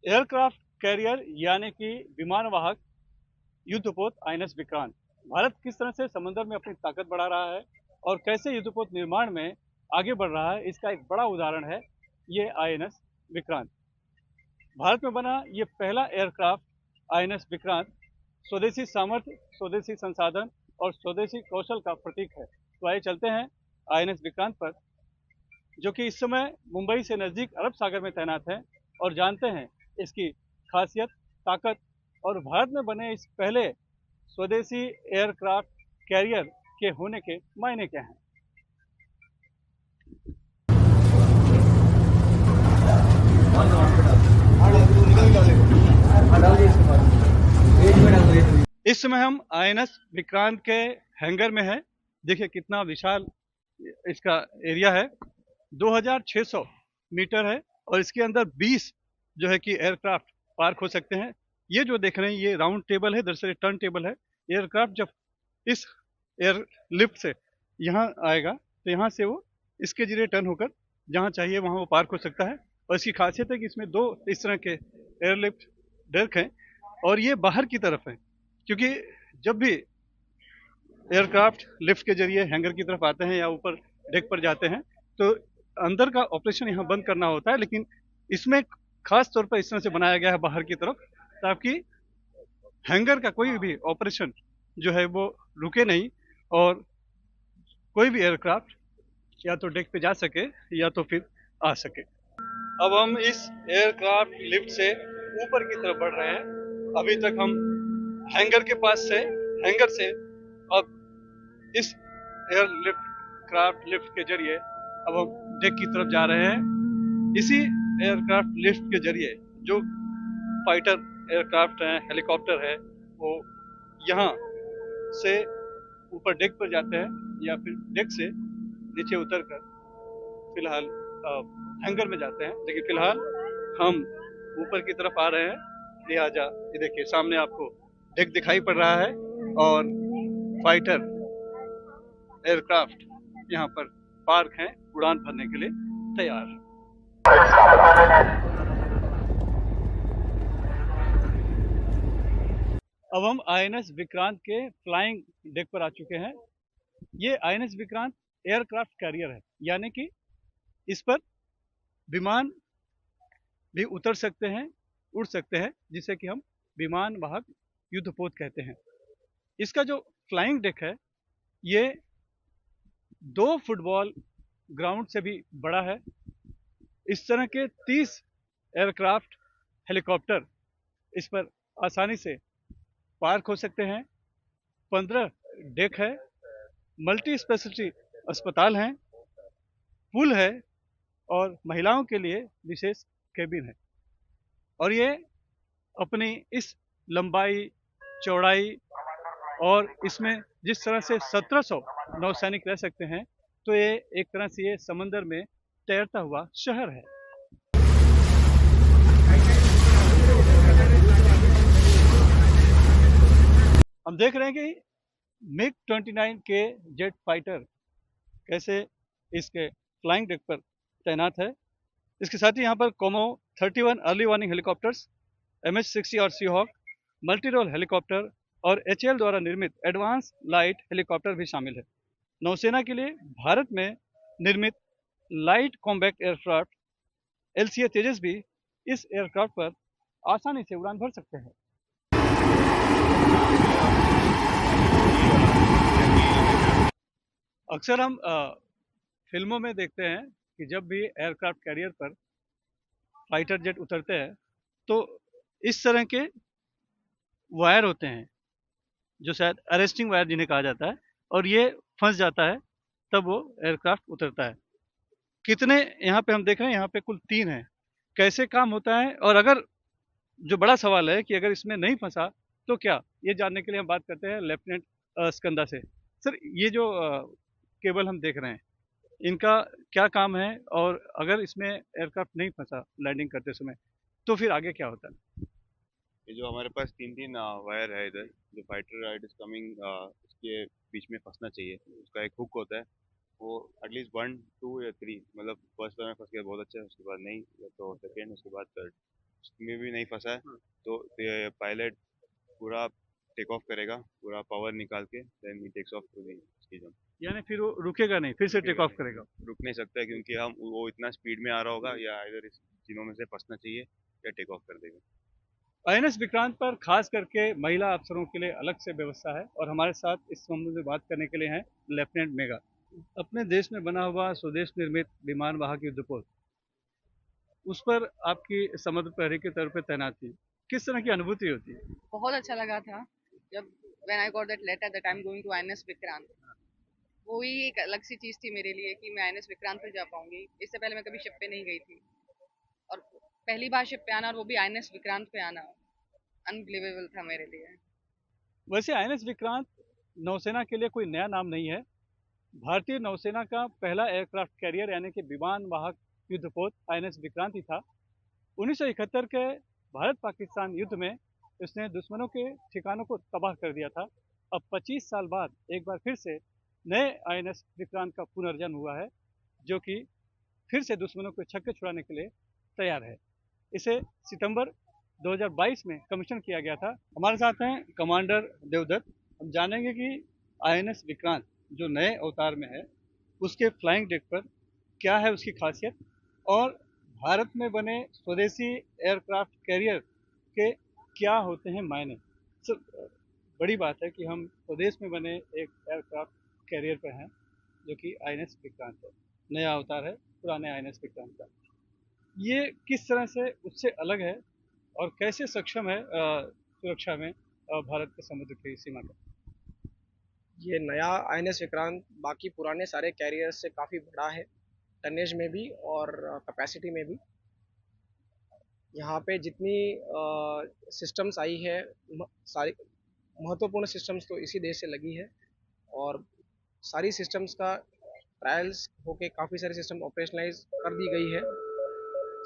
Aircraft carrier यानी कि विमान वाहक युद्धपोत आईएनएस विक्रांत भारत किस तरह से समुद्र में अपनी ताकत बढ़ा रहा है और कैसे युद्धपोत निर्माण में आगे बढ़ रहा है, इसका एक बड़ा उदाहरण है ये आईएनएस विक्रांत। भारत में बना ये पहला एयरक्राफ्ट आईएनएस विक्रांत स्वदेशी सामर्थ्य, स्वदेशी संसाधन और स्वदेशी कौशल का प्रतीक है। तो आइए चलते हैं आईएनएस विक्रांत पर, जो कि इस समय मुंबई से नज़दीक अरब सागर में तैनात है, और जानते हैं इसकी खासियत, ताकत और भारत में बने इस पहले स्वदेशी एयरक्राफ्ट कैरियर के होने के मायने क्या हैं। इस समय हम आईएनएस विक्रांत के हैंगर में हैं। देखिए कितना विशाल इसका एरिया है, 2600 मीटर है, और इसके अंदर 20 जो है कि एयरक्राफ्ट पार्क हो सकते हैं। ये जो देख रहे हैं ये राउंड टेबल है, दरअसल टर्न टेबल है। एयरक्राफ्ट जब इस एयर लिफ्ट से यहाँ आएगा तो यहाँ से वो इसके जरिए टर्न होकर जहाँ चाहिए वहाँ वो पार्क हो सकता है। और इसकी खासियत है कि इसमें दो इस तरह के एयरलिफ्ट डेक हैं, और ये बाहर की तरफ है, क्योंकि जब भी एयरक्राफ्ट लिफ्ट के जरिए हैंगर की तरफ आते हैं या ऊपर डेक पर जाते हैं तो अंदर का ऑपरेशन यहाँ बंद करना होता है, लेकिन इसमें खास तौर पर इस तरह से बनाया गया है बाहर की तरफ, ताकि हैंगर का कोई भी ऑपरेशन जो है वो रुके नहीं और कोई भी एयरक्राफ्ट या तो डेक पे जा सके या तो फिर आ सके। अब हम इस एयरक्राफ्ट लिफ्ट से ऊपर की तरफ बढ़ रहे हैं। अभी तक हम हैंगर के पास से हैंगर से अब इस एयर लिफ्ट क्राफ्ट लिफ्ट के जरिए अब हम डेक की तरफ जा रहे हैं। इसी एयरक्राफ्ट लिफ्ट के जरिए जो फाइटर एयरक्राफ्ट है, हेलीकॉप्टर है, वो यहाँ से ऊपर डेक पर जाते हैं या फिर डेक से नीचे उतर कर फिलहाल हैंगर में जाते हैं। लेकिन फिलहाल हम ऊपर की तरफ आ रहे हैं, लिहाजा ये देखिए सामने आपको डेक दिखाई पड़ रहा है और फाइटर एयरक्राफ्ट यहाँ पर पार्क हैं, उड़ान भरने के लिए तैयार। अब हम आईएनएस विक्रांत के फ्लाइंग डेक पर आ चुके हैं। ये आईएनएस विक्रांत एयरक्राफ्ट कैरियर है, यानी कि इस पर विमान भी उतर सकते हैं, उड़ सकते हैं, जिसे कि हम विमान वाहक युद्धपोत कहते हैं। इसका जो फ्लाइंग डेक है ये 2 फुटबॉल ग्राउंड से भी बड़ा है। इस तरह के 30 एयरक्राफ्ट, हेलीकॉप्टर इस पर आसानी से पार्क हो सकते हैं। 15 डेक है, मल्टी स्पेशलिटी अस्पताल हैं, पुल है और महिलाओं के लिए विशेष केबिन है। और ये अपनी इस लंबाई, चौड़ाई और इसमें जिस तरह से 1700 नौसैनिक रह सकते हैं, तो ये एक तरह से ये समंदर में तैरता हुआ शहर है। हम देख रहे हैं कि मिग 29 के जेट फाइटर कैसे इसके फ्लाइंग डेक पर तैनात है। इसके साथ ही यहाँ पर कोमो 31 अर्ली वार्निंग हेलीकॉप्टर्स, MH-60 और सीहॉक, मल्टी रोल हेलीकॉप्टर और HAL द्वारा निर्मित एडवांस लाइट हेलीकॉप्टर भी शामिल है। नौसेना के लिए भारत में निर्मित लाइट कॉम्बैक्ट एयरक्राफ्ट LCA तेजस भी इस एयरक्राफ्ट पर आसानी से उड़ान भर सकते हैं। अक्सर हम फिल्मों में देखते हैं कि जब भी एयरक्राफ्ट कैरियर पर फाइटर जेट उतरते हैं तो इस तरह के वायर होते हैं, जो शायद अरेस्टिंग वायर जिन्हें कहा जाता है, और ये फंस जाता है तब वो एयरक्राफ्ट उतरता है। कितने यहाँ पे हम देख रहे हैं, यहाँ पे कुल 3 हैं। कैसे काम होता है, और अगर जो बड़ा सवाल है कि अगर इसमें नहीं फंसा तो क्या, ये जानने के लिए हम बात करते हैं लेफ्टिनेंट स्कंदा से। सर, ये जो केबल हम देख रहे हैं इनका क्या काम है, और अगर इसमें एयरक्राफ्ट नहीं फंसा लैंडिंग करते समय तो फिर आगे क्या होता है? ये जो हमारे पास तीन तीन वायर है इधर, जो फाइटर राइड इज कमिंग इसके बीच में फंसना चाहिए। उसका एक हुक होता है, वो एटलीस्ट 1 2 या 3, मतलब फर्स्ट वायर में फंस गया बहुत अच्छा है, उसके बाद नहीं, या तो सेकेंड, उसके बाद थर्ड। में भी नहीं फंसा है, तो पायलट पूरा टेक ऑफ करेगा, पूरा पावर निकाल के देन ही takes off to the ski jump. यानी फिर वो रुकेगा नहीं, फिर से टेक ऑफ करेगा। रुक नहीं सकता है क्योंकि हम वो इतना स्पीड में आ रहा होगा, या इधर इस तीनों में से फंसना चाहिए या टेक ऑफ कर देगा। आईएनएस विक्रांत पर खास करके महिला अफसरों के लिए अलग से व्यवस्था है, और हमारे साथ इस संबंध में बात करने के लिए हैं लेफ्टिनेंट मेगा। अपने देश में बना हुआ स्वदेश निर्मित विमान वाहक युद्धपोत, उस पर आपकी समुद्र प्रहरी के तौर पर तैनात थी, किस तरह की अनुभूति होती है? बहुत अच्छा लगा था जब when I got that letter that I am going to INS Vikrant. वो ही एक अलग सी चीज़ थी मेरे लिए कि मैं आईएनएस विक्रांत पे जा पाऊंगी। इससे पहले मैं कभी शिप पे नहीं गई थी, और पहली बार शिप पे आना, और वो भी आईएनएस विक्रांत पे आना, अनबिलीवेबल था मेरे लिए। वैसे आईएनएस विक्रांत नौसेना के लिए कोई नया नाम नहीं है। भारतीय नौसेना का पहला एयरक्राफ्ट कैरियर यानी कि विमान वाहक युद्धपोत आईएनएस विक्रांत ही था। 1971 के भारत पाकिस्तान युद्ध में इसने दुश्मनों के ठिकानों को तबाह कर दिया था। अब 25 साल बाद एक बार फिर से नए आईएनएस विक्रांत का पुनर्जन्म हुआ है, जो कि फिर से दुश्मनों को छक्के छुड़ाने के लिए तैयार है। इसे सितंबर 2022 में कमीशन किया गया था। हमारे साथ हैं कमांडर देवदत्त। हम जानेंगे कि आईएनएस विक्रांत जो नए अवतार में है, उसके फ्लाइंग डेक पर क्या है उसकी खासियत, और भारत में बने स्वदेशी एयरक्राफ्ट कैरियर के क्या होते हैं मायने। सब बड़ी बात है कि हम स्वदेश में बने एक एयरक्राफ्ट कैरियर पर हैं, जो कि आईएनएस विक्रांत है। नया अवतार है पुराने आईएनएस विक्रांत का। ये किस तरह से उससे अलग है और कैसे सक्षम है सुरक्षा में भारत के समुद्र की सीमा का? ये नया आईएनएस विक्रांत बाकी पुराने सारे कैरियर्स से काफ़ी बड़ा है, टनेज में भी और कैपेसिटी में भी। यहाँ पे जितनी सिस्टम्स आई है, सारी महत्वपूर्ण सिस्टम्स तो इसी देश से लगी है, और सारी सिस्टम्स का ट्रायल्स होके काफ़ी सारी सिस्टम ऑपरेशनलाइज कर दी गई है।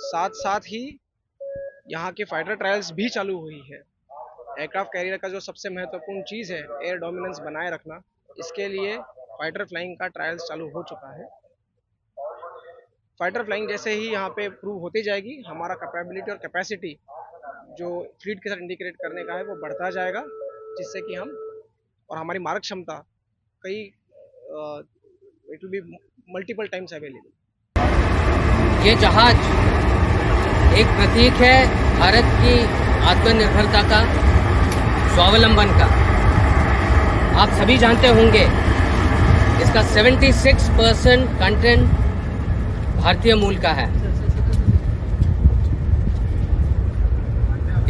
साथ साथ ही यहाँ के फाइटर ट्रायल्स भी चालू हुई है। एयरक्राफ्ट कैरियर का जो सबसे महत्वपूर्ण चीज़ है, एयर डोमिनेंस बनाए रखना, इसके लिए फाइटर फ्लाइंग का ट्रायल्स चालू हो चुका है। फाइटर फ्लाइंग जैसे ही यहाँ पे प्रूव होती जाएगी, हमारा कैपेबिलिटी और कैपेसिटी जो फ्लीट के साथ इंटीग्रेट करने का है वो बढ़ता जाएगा, जिससे कि हम और हमारी मारक क्षमता कई it will be multiple times available. ये जहाज एक प्रतीक है भारत की आत्मनिर्भरता का, स्वावलंबन का। आप सभी जानते होंगे इसका 76% कंटेंट भारतीय मूल का है।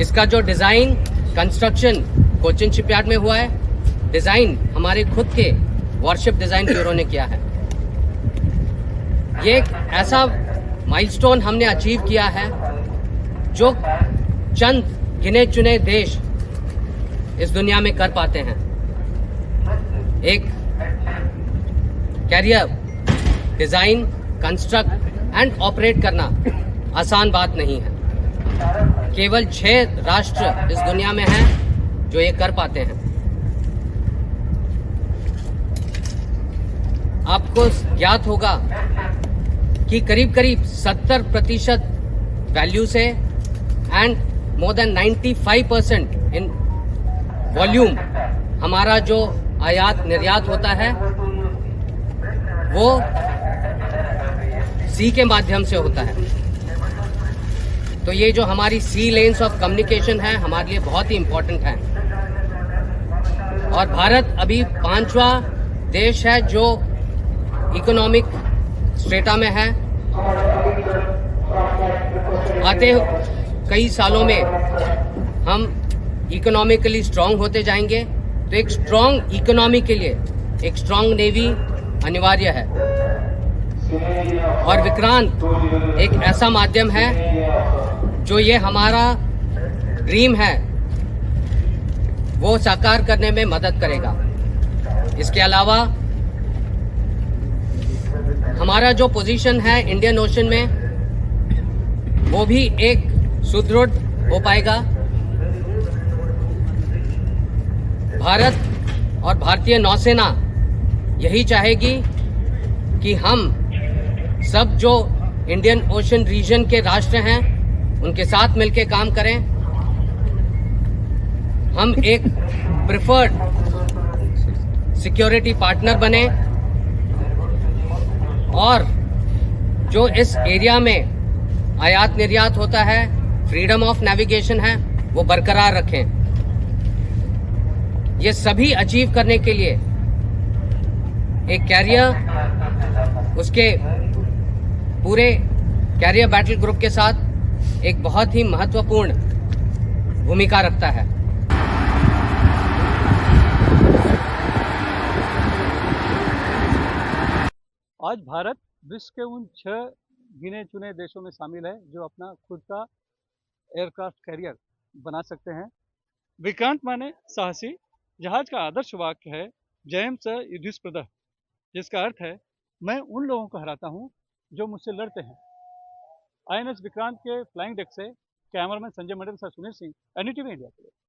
इसका जो डिज़ाइन कंस्ट्रक्शन कोचिन शिपयार्ड में हुआ है, डिज़ाइन हमारे खुद के वॉरशिप डिज़ाइन ब्यूरो ने किया है। ये एक ऐसा माइलस्टोन हमने अचीव किया है जो चंद गिने चुने देश इस दुनिया में कर पाते हैं। एक carrier design, construct and operate करना आसान बात नहीं है। केवल 6 राष्ट्र इस दुनिया में हैं जो ये कर पाते हैं। आपको ज्ञात होगा कि करीब करीब 70% वैल्यू से and more than 95% in volume हमारा जो आयात निर्यात होता है वो सी के माध्यम से होता है। तो ये जो हमारी सी लेन्स ऑफ कम्युनिकेशन है हमारे लिए बहुत ही इम्पोर्टेंट है। और भारत अभी 5वां देश है जो इकोनॉमिक स्ट्रेटा में है। आते कई सालों में हम इकोनॉमिकली स्ट्रांग होते जाएंगे, तो एक स्ट्रांग इकोनॉमी के लिए एक स्ट्रांग नेवी अनिवार्य है। और विक्रांत एक ऐसा माध्यम है जो ये हमारा ड्रीम है वो साकार करने में मदद करेगा। इसके अलावा हमारा जो पोजीशन है इंडियन ओशन में वो भी एक सुदृढ़ हो पाएगा। भारत और भारतीय नौसेना यही चाहेगी कि हम सब जो इंडियन ओशन रीजन के राष्ट्र हैं उनके साथ मिलकर काम करें। हम एक प्रेफर्ड सिक्योरिटी पार्टनर बने और जो इस एरिया में आयात निर्यात होता है, फ्रीडम ऑफ नेविगेशन है, वो बरकरार रखें। ये सभी अचीव करने के लिए एक कैरियर, उसके पूरे कैरियर बैटल ग्रुप के साथ एक बहुत ही महत्वपूर्ण भूमिका रखता है। आज भारत विश्व के उन 6 गिने चुने देशों में शामिल है जो अपना खुद का एयरक्राफ्ट कैरियर बना सकते हैं। विक्रांत माने साहसी। जहाज का आदर्श वाक्य है जयम स युधिष्ठिरः, जिसका अर्थ है मैं उन लोगों को हराता हूं जो मुझसे लड़ते हैं। आईएनएस विक्रांत के फ्लाइंग डेक से कैमरामैन संजय मंडल से सुनील सिंह, एनडीटीवी इंडिया के लिए।